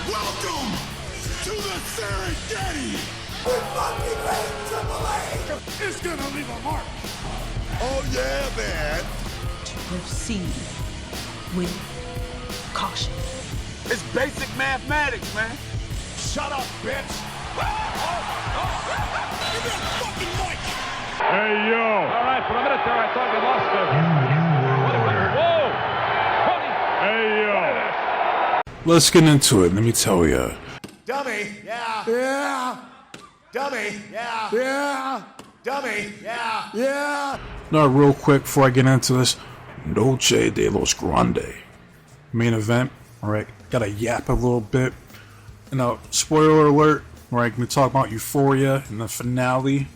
Welcome to the Serengeti! We fucking hate AAA! It's gonna leave a mark! Oh yeah, man! Proceed with caution. It's basic mathematics, man. Shut up, bitch! Give me a fucking mic! Hey, yo! All right, for a minute there, I thought we lost him. Whoa! Hey, yo! Let's get into it, let me tell ya. Dummy, yeah. Yeah! Dummy, yeah. Yeah! Dummy, yeah. Yeah! Now, real quick before I get into this, Noche de los Grande. Main event, alright? Gotta yap a little bit. You know, spoiler alert, alright? We talk about Euphoria and the finale,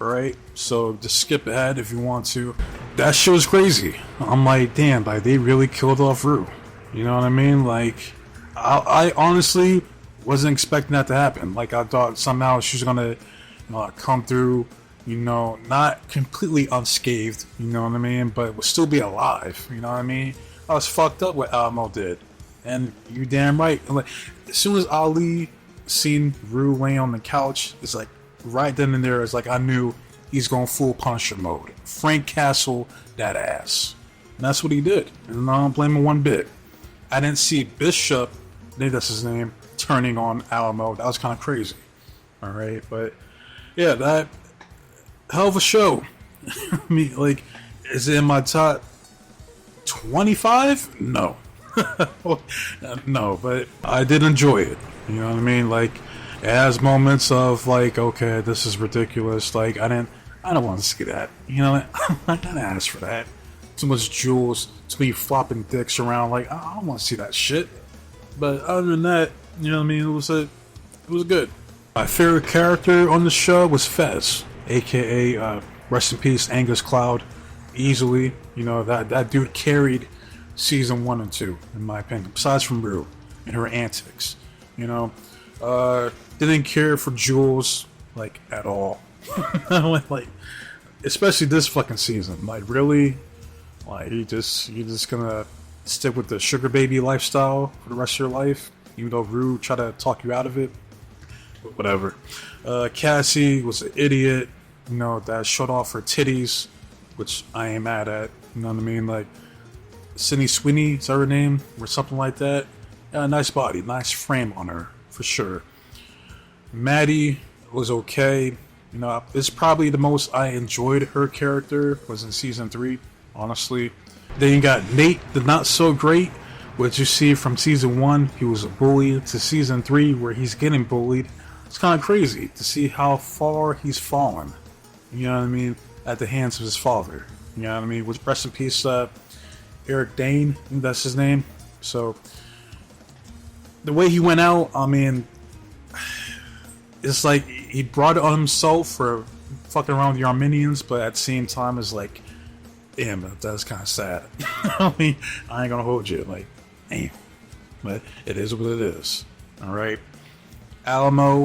alright? So just skip ahead if you want to. That shit was crazy. I'm like, damn, like they really killed off Rue. You know what I mean? Like, I honestly wasn't expecting that to happen. Like, I thought somehow she was gonna come through, you know, not completely unscathed, you know what I mean, but would still be alive, you know what I mean? I was fucked up what Alamo did. And you damn right. Like, as soon as Ali seen Rue laying on the couch, it's like, right then and there, it's like I knew he's going full Punisher mode. Frank Castle that ass. And that's what he did. And I don't blame him one bit. I didn't see Bishop, I think that's his name, turning on Alamo. That was kind of crazy. Alright, but yeah, that hell of a show. I mean, like, is it in my top 25? No. No, but I did enjoy it. You know what I mean? Like, it has moments of like, okay, this is ridiculous. Like, I don't want to see that. You know, I'm not gonna ask for that. Too much jewels, to be flopping dicks around. Like, I don't want to see that shit. But other than that, you know what I mean? It was good. My favorite character on the show was Fez, aka rest in peace Angus Cloud. Easily, you know, that dude carried season 1 and 2, in my opinion. Besides from Rue and her antics, you know, didn't care for Jules like at all. Like, especially this fucking season. Like, really, like you just gonna stick with the sugar baby lifestyle for the rest of your life, even though Rue tried to talk you out of it. But whatever. Cassie was an idiot, you know, that showed off her titties, which I ain't mad at. You know what I mean? Like, Sydney Sweeney, is that her name? Or something like that. Yeah, nice body, nice frame on her, for sure. Maddie was okay. You know, it's probably the most I enjoyed her character was in season 3, honestly. Then you got Nate, the not so great, which you see from season 1, he was a bully, to season 3, where he's getting bullied. It's kind of crazy to see how far he's fallen, you know what I mean, at the hands of his father. You know what I mean? With rest in peace, Eric Dane, I think that's his name. So, the way he went out, I mean, it's like he brought it on himself for fucking around with the Armenians, but at the same time, it's like, damn, that's kind of sad. I mean, I ain't gonna hold you, like, damn. But it is what it is. Alright? Alamo,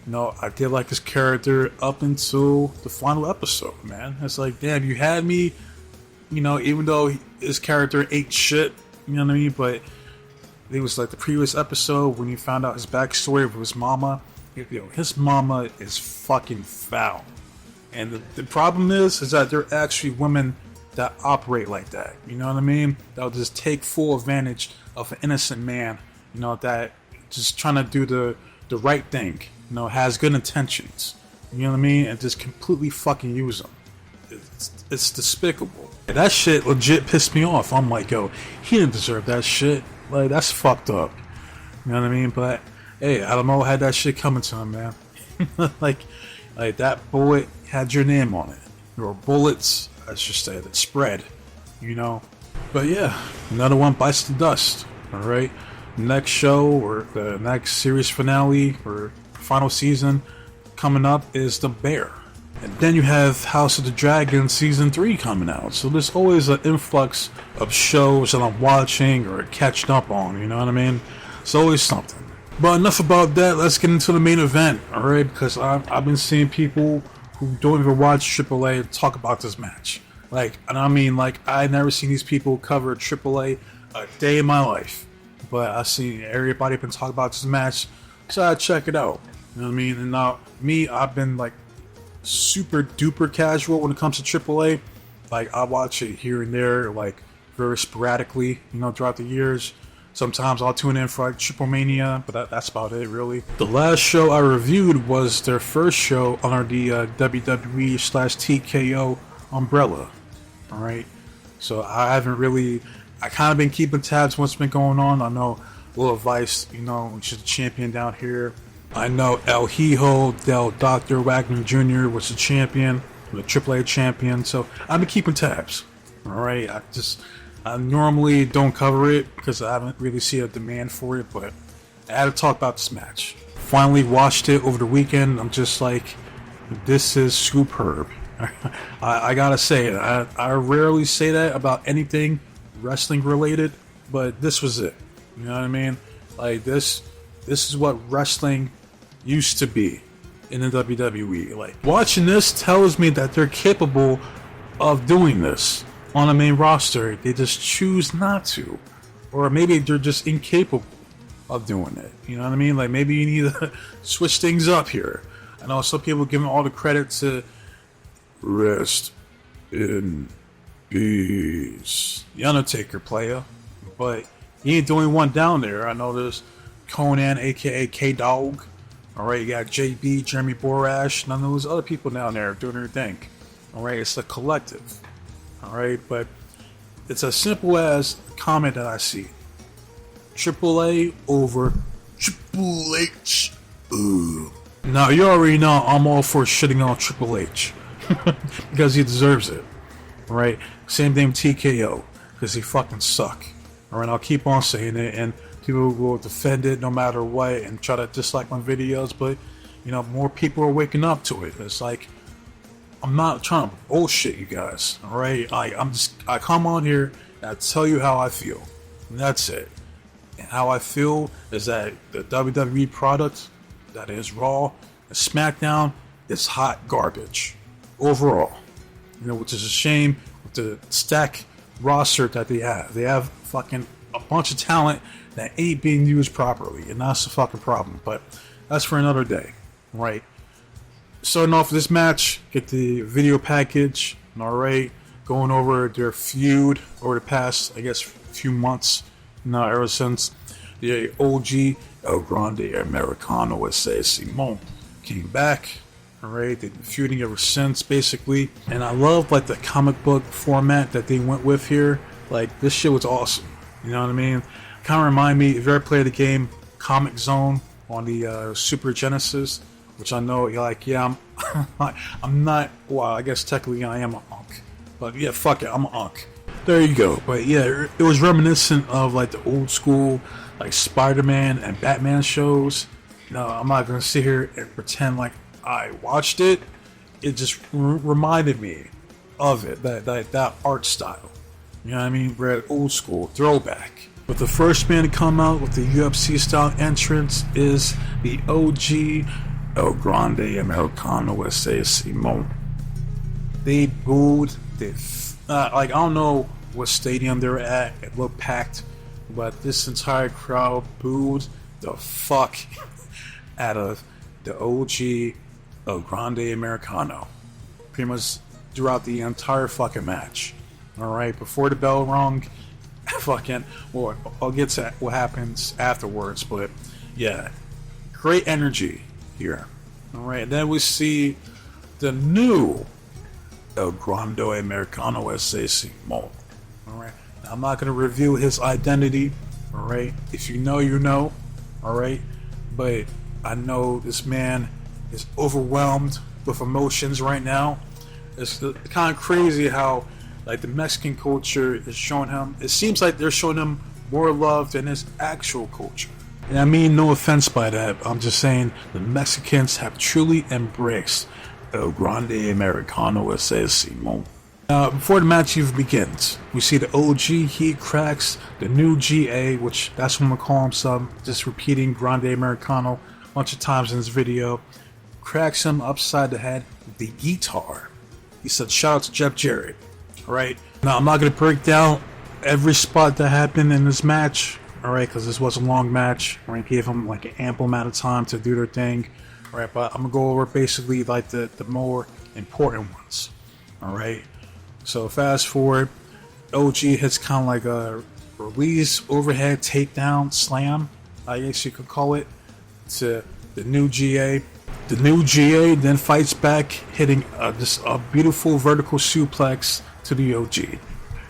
you know, I did like his character up until the final episode, man. It's like, damn, you had me, you know, even though his character ate shit, you know what I mean? But it was like the previous episode when you found out his backstory of his mama. You know, his mama is fucking foul. And the problem is that there are actually women that operate like that. You know what I mean? That'll just take full advantage of an innocent man, you know, that just trying to do the right thing, you know, has good intentions. You know what I mean? And just completely fucking use them. It's despicable. That shit legit pissed me off. I'm like, yo, he didn't deserve that shit. Like, that's fucked up. You know what I mean? But hey, Alamo had that shit coming to him, man. like that bullet had your name on it. There were bullets, I should say, that spread, you know. But yeah, another one bites the dust. Alright? Next show, or the next series finale, or final season coming up is The Bear. And then you have House of the Dragon Season 3 coming out. So there's always an influx of shows that I'm watching or catching up on, you know what I mean? It's always something. But enough about that, let's get into the main event, alright? Because I've been seeing people who don't even watch AAA talk about this match. Like, and I mean, like, I've never seen these people cover AAA a day in my life. but I see everybody been talking about this match, so I check it out. You know what I mean? And now me, I've been like super duper casual when it comes to AAA. Like I watch it here and there, like very sporadically, you know, throughout the years. Sometimes I'll tune in for like Triple Mania, but that's about it really. The last show I reviewed was their first show under the WWE/TKO umbrella. Alright, so I kind of been keeping tabs on what's been going on. I know Will Vice, you know, which is the champion down here. I know El Hijo del Dr. Wagner Jr. was the champion, the AAA champion, so I've been keeping tabs. Alright, I normally don't cover it because I haven't really seen a demand for it, but I had to talk about this match. Finally watched it over the weekend. I'm just like, this is superb. I gotta say it. I rarely say that about anything wrestling related, but this was it. You know what I mean? Like this is what wrestling used to be in the WWE. Like watching this tells me that they're capable of doing this on the main roster. They just choose not to, or maybe they're just incapable of doing it. You know what I mean? Like maybe you need to switch things up here. I know some people giving all the credit to rest in peace, The Undertaker player, but he ain't the only one down there. I know there's Conan, aka K-Dog. Alright, you got JB, Jeremy Borash, none of those other people down there doing their thing. Alright, it's a collective. Alright, but it's as simple as the comment that I see. AAA over Triple H. Ooh. Now, you already know I'm all for shitting on Triple H. Because he deserves it. Alright? Same thing with TKO. Because he fucking suck. Alright, I'll keep on saying it, and people will defend it no matter what and try to dislike my videos, but, you know, more people are waking up to it. It's like, I'm not trying to bullshit you guys, alright? I come on here and I tell you how I feel. And that's it. And how I feel is that the WWE product, that is Raw and SmackDown, is hot garbage. Overall. You know, which is a shame with the stack roster that they have. They have fucking a bunch of talent that ain't being used properly, and that's the fucking problem. But that's for another day, right? Starting off this match, get the video package, alright, going over their feud over the past, I guess, few months, now ever since the OG El Grande Americano S.A. Simon came back. Alright, they've been feuding ever since, basically. And I love, like, the comic book format that they went with here. Like, this shit was awesome. You know what I mean? Kind of remind me, if you ever played the game Comic Zone on the Super Genesis, which I know you're like, yeah, I'm not, well, I guess technically I am an unk. But yeah, fuck it, I'm an unk. There you go. But yeah, it was reminiscent of, like, the old school, like, Spider-Man and Batman shows. No, I'm not going to sit here and pretend like I watched it. It just reminded me of it, that art style. You know what I mean? We're old school throwback. But the first man to come out with the UFC style entrance is the OG El Grande Americano S.A. Simon. They booed. I don't know what stadium they were at. It looked packed, but this entire crowd booed the fuck out of the OG El Grande Americano. Pretty much throughout the entire fucking match. Alright, before the bell rung, fucking, well, I'll get to what happens afterwards, but yeah, great energy here. Alright, then we see the new El Grande Americano S.A. Simon. Alright, I'm not going to review his identity, alright, if you know, you know, alright, but I know this man is overwhelmed with emotions right now. It's kind of crazy how, like, the Mexican culture is showing him, it seems like they're showing him more love than his actual culture. And I mean no offense by that, I'm just saying the Mexicans have truly embraced El Grande Americano S.A. Simon. Before the match even begins, we see the OG, he cracks the new GA, which that's what I'm going to call himself, just repeating Grande Americano a bunch of times in this video, cracks him upside the head with the guitar. He said, shout out to Jeff Jarrett. Alright, now I'm not going to break down every spot that happened in this match, alright, because this was a long match. Alright, gave them like an ample amount of time to do their thing. Alright, but I'm gonna go over basically like the more important ones. Alright, so fast forward, OG hits kind of like a release overhead takedown slam, I guess you could call it, to the new GA. The new GA then fights back, hitting just a beautiful vertical suplex to the OG.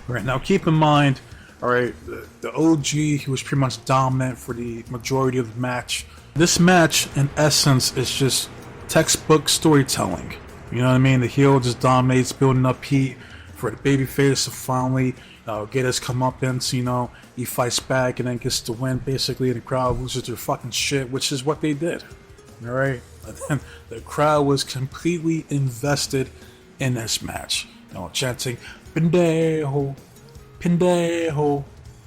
Alright, now keep in mind, alright, the OG, he was pretty much dominant for the majority of the match. This match, in essence, is just textbook storytelling. You know what I mean? The heel just dominates, building up heat for the babyface to finally get his comeuppance. You know, he fights back and then gets the win, basically, and the crowd loses their fucking shit, which is what they did. Alright? And then the crowd was completely invested in this match. You know, chanting, pendejo, pendejo,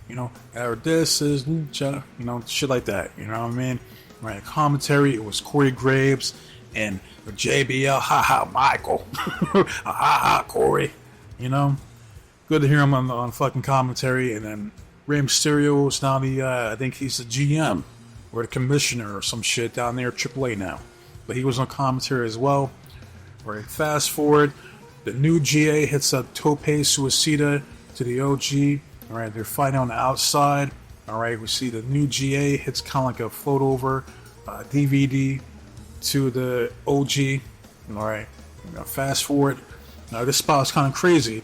you know, or this is lucha, you know, shit like that, you know what I mean? Right, commentary, it was Corey Graves and JBL, haha, Michael, haha, Corey, you know? Good to hear him on fucking commentary. And then Rey Mysterio is now the, I think he's the GM or the commissioner or some shit down there, AAA now. But he was on commentary as well. Right, fast forward, the new GA hits a tope suicida to the OG. Alright, they're fighting on the outside. Alright, we see the new GA hits kind of like a float over DVD to the OG. Alright, fast forward. Now this spot is kind of crazy.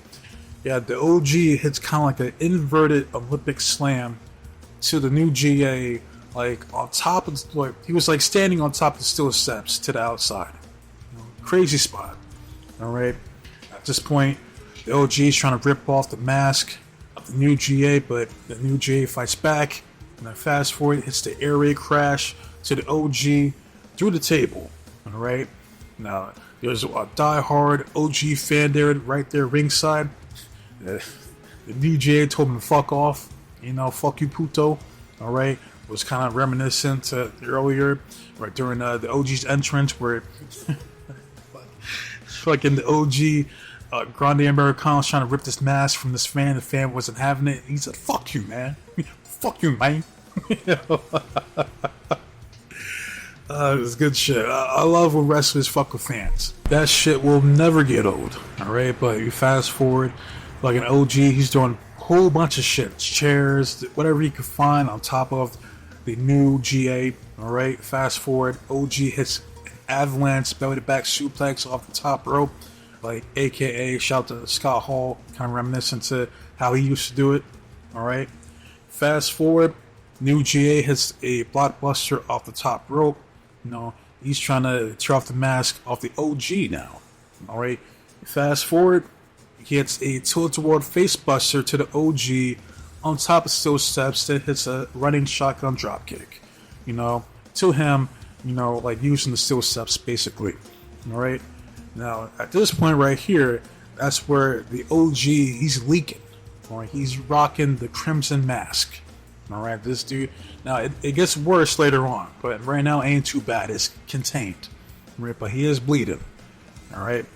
Yeah, the OG hits kind of like an inverted Olympic slam to the new GA, like on top of, like he was like standing on top of the steel steps to the outside. Crazy spot. Alright, at this point, the OG is trying to rip off the mask of the new GA, but the new GA fights back. And then fast forward, hits the air raid crash to the OG through the table. Alright, now there's a die-hard OG fan there, right there ringside. The new GA told him to fuck off. You know, fuck you, puto. Alright, was kind of reminiscent to earlier, right during the OG's entrance, where fucking the OG Grande Americano trying to rip this mask from this fan. The fan wasn't having it. He said, "Fuck you, man. Fuck you, man." It's good shit. I love when wrestlers fuck with fans. That shit will never get old. Alright, but you fast forward, like an OG, he's doing a whole bunch of shit. Chairs, whatever he could find on top of the new GA. Alright, fast forward, OG hits an avalanche, belly to back suplex off the top rope. Like, aka, shout to Scott Hall, kind of reminiscent to how he used to do it. Alright, fast forward, new GA hits a blockbuster off the top rope. You know, he's trying to tear off the mask off the OG now. Alright, fast forward, he hits a tilt-a-world facebuster to the OG on top of steel steps that hits a running shotgun dropkick. You know, to him, you know, like using the steel steps basically. Alright, now at this point right here, that's where the OG, he's leaking. Alright, he's rocking the crimson mask. Alright, this dude, now it gets worse later on, but right now ain't too bad, it's contained. Right, but he is bleeding. Alright,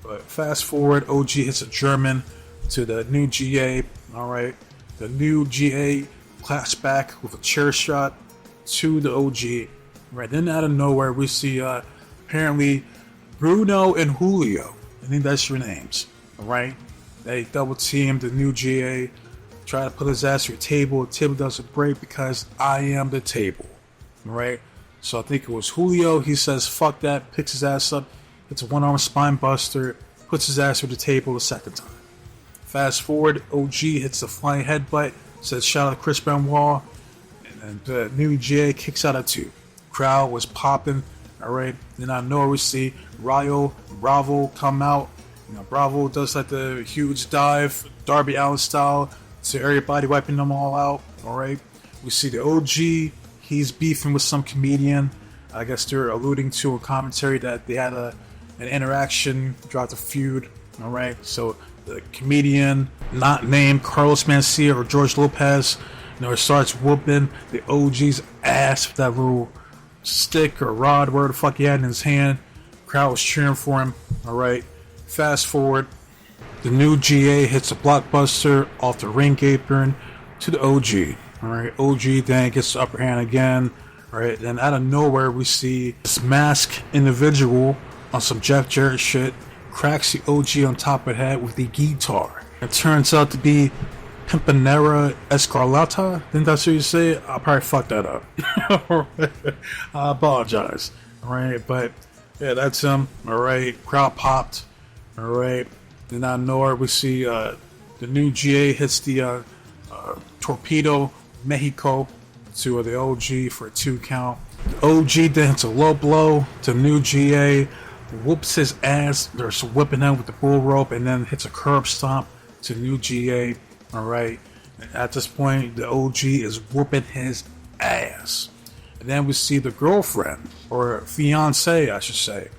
but fast forward, OG hits a German to the new GA. Alright, the new GA claps back with a chair shot to the OG. Right, then out of nowhere we see apparently Bruno and Julio. I think that's your names. Alright, they double team the new GA. Try to put his ass through a table. The table doesn't break because I am the table. Right? So I think it was Julio. He says, fuck that. Picks his ass up. Hits a one-arm spine buster. Puts his ass through the table the second time. Fast forward. OG hits a flying headbutt. Says, shout out Chris Benoit. And the new GA kicks out at 2. Crowd was popping. Alright. Then I know we see Rayo Bravo come out. You know, Bravo does like the huge dive. Darby Allin style. So everybody wiping them all out. Alright. We see the OG. He's beefing with some comedian. I guess they're alluding to a commentary that they had an interaction throughout the feud. Alright. So the comedian, not named Carlos Mencia or George Lopez, you know, starts whooping the OG's ass with that little stick or rod, whatever the fuck he had in his hand. Crowd was cheering for him. Alright. Fast forward. The new GA hits a blockbuster off the ring apron to the OG. Alright, OG then gets the upper hand again. Alright, then out of nowhere we see this masked individual on some Jeff Jarrett shit cracks the OG on top of the head with the guitar. It turns out to be Pimpinera Escarlata. I think that's what you say. I'll probably fuck that up. I apologize. Alright, but yeah, that's him. Alright, crowd popped. Alright, then out of nowhere we see the new GA hits the Torpedo Mexico to the OG for a 2 count. The OG then hits a low blow to new GA, whoops his ass. They're whipping him with the bull rope, and then hits a curb stomp to new GA. Alright, at this point, the OG is whooping his ass. And then we see the girlfriend, or fiance, I should say,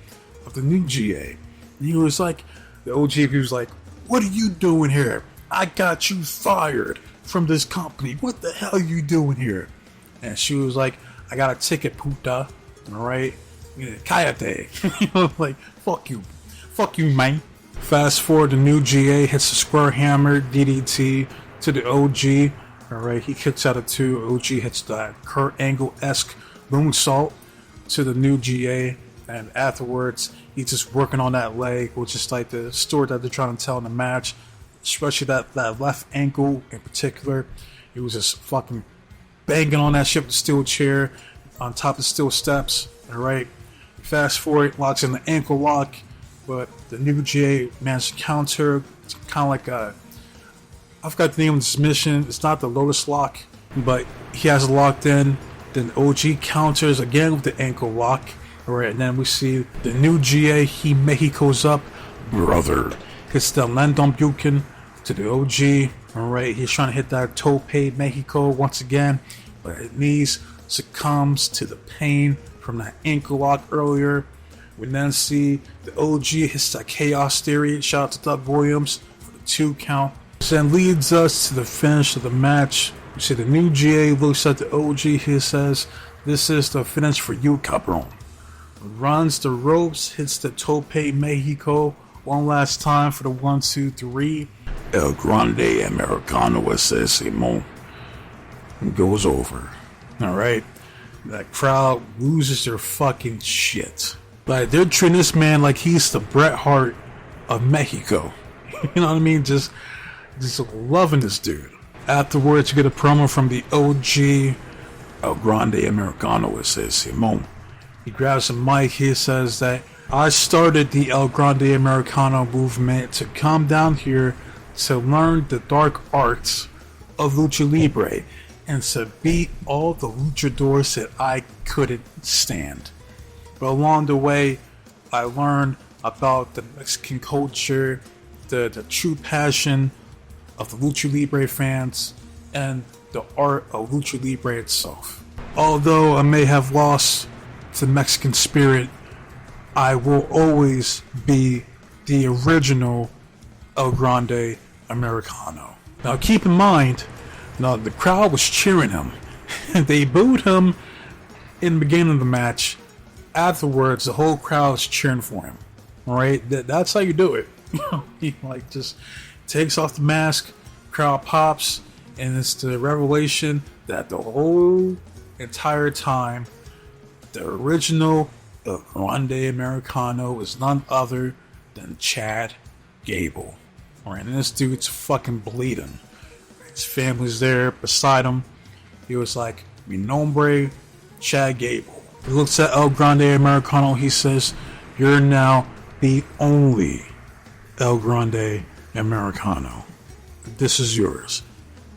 of the new GA. And he was like, the OG, he was like, "What are you doing here? I got you fired from this company. What the hell are you doing here?" And she was like, "I got a ticket, puta." Alright? Cállate. You know, like, fuck you. Fuck you, man. Fast forward, the new GA hits a square hammer DDT to the OG. Alright, he kicks out of 2. OG hits that Kurt Angle-esque moonsault to the new GA. And afterwards, he's just working on that leg, which is like the story that they're trying to tell in the match. Especially that left ankle in particular. He was just fucking banging on that shit with the steel chair on top of steel steps. Alright. Fast forward, locks in the ankle lock, but the new GA managed to counter. It's kind of like a, I forgot the name of this mission. It's not the Lotus Lock, but he has it locked in. Then OG counters again with the ankle lock. Alright, and then we see the new GA, he Mexico's up. Brother. Hits the Landon Buchan to the OG. Alright, he's trying to hit that Tope Mexico once again, but his knees succumbs to the pain from that ankle lock earlier. We then see the OG hits that Chaos Theory. Shout out to Doug Williams for the 2 count. This then leads us to the finish of the match. You see the new GA looks at the OG. He says, "This is the finish for you, cabron." Runs the ropes, hits the Tope Mexico one last time for the 1, 2, 3. El Grande Americano, says Simon. And goes over. Alright. That crowd loses their fucking shit. Like, they're treating this man like he's the Bret Hart of Mexico. You know what I mean? Just loving this dude. Afterwards, you get a promo from the OG El Grande Americano, says Simon. He grabs a mic. He says that I started the El Grande Americano movement to come down here to learn the dark arts of Lucha Libre and to beat all the luchadors that I couldn't stand. But along the way, I learned about the Mexican culture, the true passion of the Lucha Libre fans, and the art of Lucha Libre itself. Although I may have lost the Mexican spirit, I will always be the original El Grande Americano. Now keep in mind, the crowd was cheering him. They booed him in the beginning of the match. Afterwards, the whole crowd is cheering for him. Alright, that's how you do it. He just takes off the mask, crowd pops, and it's the revelation that the whole entire time, the original El Grande Americano is none other than Chad Gable. Alright, and this dude's fucking bleeding. His family's there beside him. He was like, "Mi nombre, Chad Gable." He looks at El Grande Americano. He says, "You're now the only El Grande Americano. This is yours."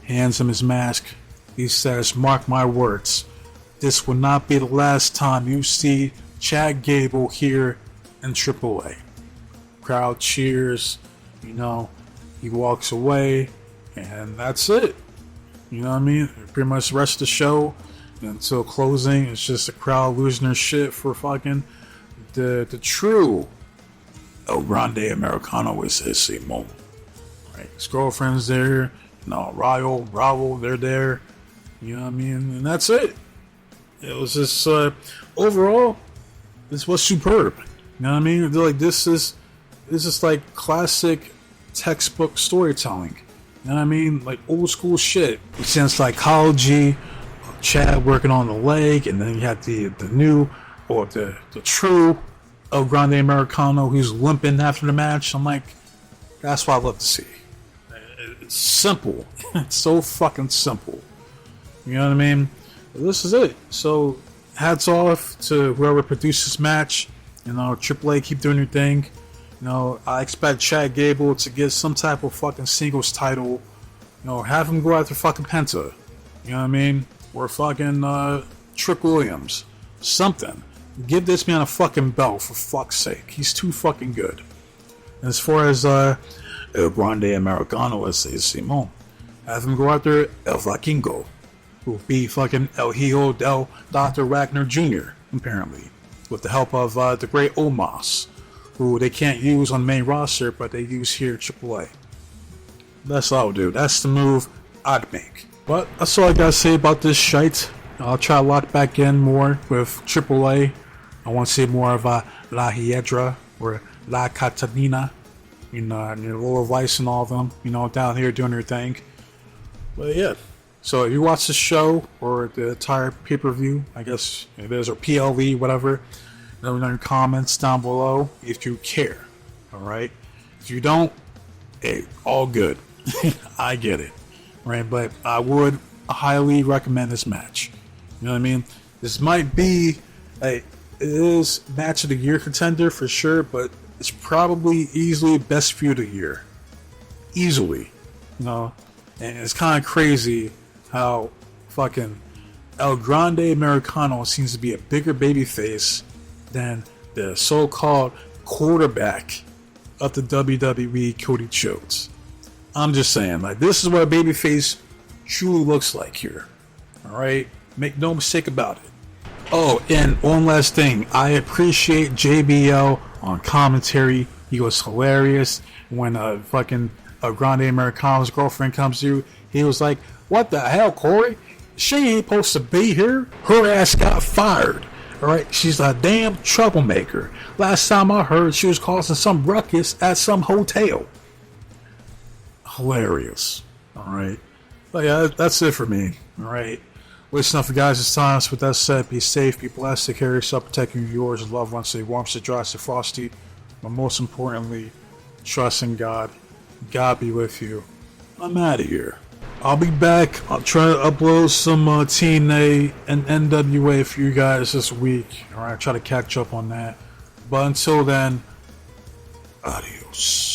Hands him his mask. He says, "Mark my words. This will not be the last time you see Chad Gable here in AAA." Crowd cheers. He walks away, and that's it. You know what I mean? Pretty much the rest of the show until closing, it's just the crowd losing their shit for fucking the true El Grande Americano, is Simon. Right? His girlfriend's there. Raul, they're there. You know what I mean? And that's it. It was just overall, this was superb. You know what I mean? Like this is like classic textbook storytelling. You know what I mean? Like old school shit. Since psychology, Chad working on the leg, and then you had the new, or the true El Grande Americano who's limping after the match. I'm like, that's what I love to see. It's simple. It's so fucking simple. You know what I mean? This is it. So, hats off to whoever produced this match. You know, AAA, keep doing your thing. You know, I expect Chad Gable to get some type of fucking singles title. You know, have him go after fucking Penta. You know what I mean? Or fucking Trick Williams. Something. Give this man a fucking belt, for fuck's sake. He's too fucking good. And as far as El Grande Americano, as they Simon, have him go after El Vikingo, who will be fucking El Hijo del Dr. Wagner Jr., apparently, with the help of the great Omos, who they can't use on the main roster, but they use here at AAA. That's all, dude. That's the move I'd make. But that's all I gotta say about this shite. I'll try to lock back in more with AAA. I want to see more of La Hiedra or La Catalina, you know, and Lower Vice and all of them, you know, down here doing their thing. But yeah, so if you watch the show or the entire pay-per-view, I guess it is, or PLE, whatever, let me know in your comments down below if you care. Alright? If you don't, hey, all good. I get it. Right? But I would highly recommend this match. You know what I mean? This might be it is match of the year contender for sure, but it's probably easily best feud of the year. Easily. You know? And it's kind of crazy how fucking El Grande Americano seems to be a bigger babyface than the so-called quarterback of the WWE, Cody Rhodes. I'm just saying, like, this is what a babyface truly looks like here. Alright? Make no mistake about it. Oh, and one last thing. I appreciate JBL on commentary. He was hilarious when fucking Grande Americano's girlfriend comes through. He was like, "What the hell, Corey? She ain't supposed to be here. Her ass got fired. Alright? She's a damn troublemaker. Last time I heard, she was causing some ruckus at some hotel." Hilarious. Alright? But yeah, that's it for me. Alright? Wasting enough for guys, it's time. So with that said, be safe, be blessed, take care of yourself, protecting yours and loved ones, stay warm, stay dry, stay frosty. But most importantly, trust in God. God be with you. I'm out of here. I'll be back. I'll try to upload some TNA and NWA for you guys this week. Alright, try to catch up on that. But until then, adios.